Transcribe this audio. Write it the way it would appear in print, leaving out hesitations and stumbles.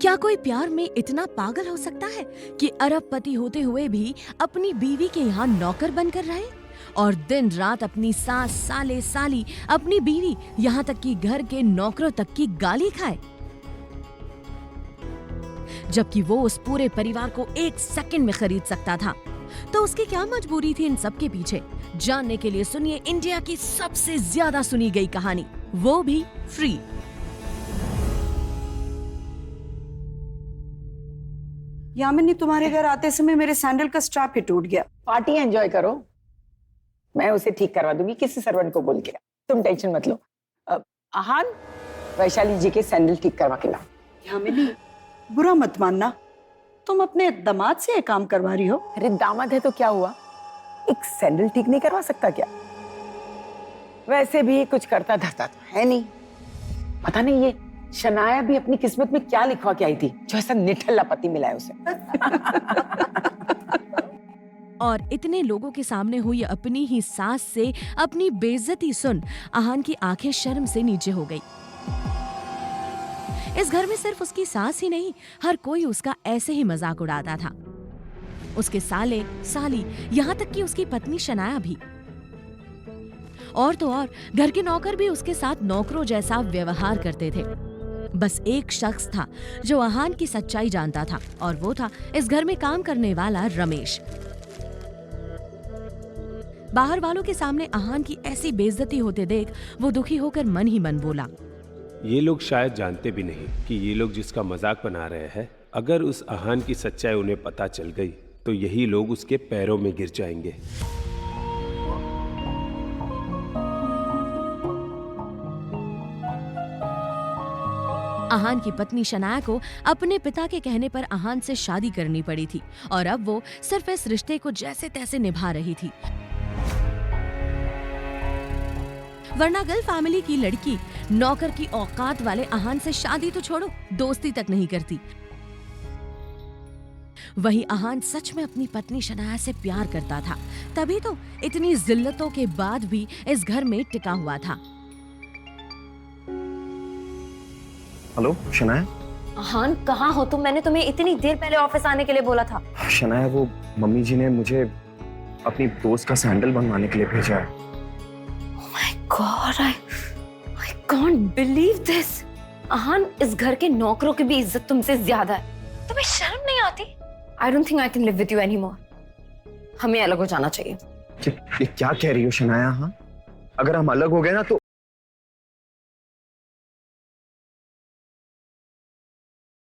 क्या कोई प्यार में इतना पागल हो सकता है कि अरबपति होते हुए भी अपनी बीवी के यहाँ नौकर बनकर रहे और दिन रात अपनी सास, साले, साली, अपनी बीवी, यहाँ तक कि घर के नौकरों तक की गाली खाए, जबकि वो उस पूरे परिवार को एक सेकंड में खरीद सकता था। तो उसकी क्या मजबूरी थी इन सब के पीछे? जानने के लिए सुनिए इंडिया की सबसे ज्यादा सुनी गई कहानी, वो भी फ्री। यामिनी, तुम्हारे घर आते समय मेरे सैंडल का स्ट्रैप ही टूट गया। पार्टी एंजॉय करो, मैं उसे ठीक करवा दूंगी किसी सर्वेंट को बोल के। तुम टेंशन मत लो। आहान, वैशाली जी के सैंडल ठीक करवा के लाओ। यामिनी, बुरा मत मानना, तुम अपने दामाद से ये काम करवा रही हो। अरे दामाद है तो क्या हुआ, एक सैंडल ठीक नहीं करवा सकता क्या? वैसे भी कुछ करता धरता तो है नहीं। पता नहीं ये शनाया भी अपनी किस्मत में क्या लिखवा के आई थी जो ऐसा निठल्ला पति मिला है उसे। और इतने लोगों के सामने हुई अपनी ही सास से अपनी बेइज्जती सुन आहान की आंखें शर्म से नीचे हो गई। इस घर में सिर्फ उसकी सास ही नहीं, हर कोई उसका ऐसे ही मजाक उड़ाता था। उसके साले, साली, यहाँ तक कि उसकी पत्नी शनाया भी। और तो और घर के नौकर भी उसके साथ नौकरों जैसा व्यवहार करते थे। बस एक शख्स था जो आहान की सच्चाई जानता था, और वो था इस घर में काम करने वाला रमेश। बाहर वालों के सामने आहान की ऐसी बेइज्जती होते देख वो दुखी होकर मन ही मन बोला, ये लोग शायद जानते भी नहीं कि ये लोग जिसका मजाक बना रहे हैं, अगर उस आहान की सच्चाई उन्हें पता चल गई तो यही लोग उसके पैरों में गिर जाएंगे। आहान की पत्नी शनाया को अपने पिता के कहने पर आहान से शादी करनी पड़ी थी, और अब वो सिर्फ इस रिश्ते को जैसे तैसे निभा रही थी। वरना गल फैमिली की लड़की नौकर की औकात वाले आहान से शादी तो छोड़ो, दोस्ती तक नहीं करती। वही आहान सच में अपनी पत्नी शनाया से प्यार करता था, तभी तो इतनी जिल्लतों के बाद भी इस घर में टिका हुआ था। हेलो शनाया। आहान, कहाँ हो तुम? मैंने तुम्हें इतनी देर पहले ऑफिस आने के लिए बोला था। शनाया, वो मम्मी जी ने मुझे अपनी दोस्त का सैंडल बनवाने के लिए भेजा है। God, I can't believe this. आहान, इस घर के नौकरों की भी इज्जत तुमसे ज्यादा है। तुम्हें शर्म नहीं आती? I don't think I can live with you anymore. हमें अलग हो जाना चाहिए। ये क्या कह रही हो शनाया? हाँ, अगर हम अलग हो गए ना तो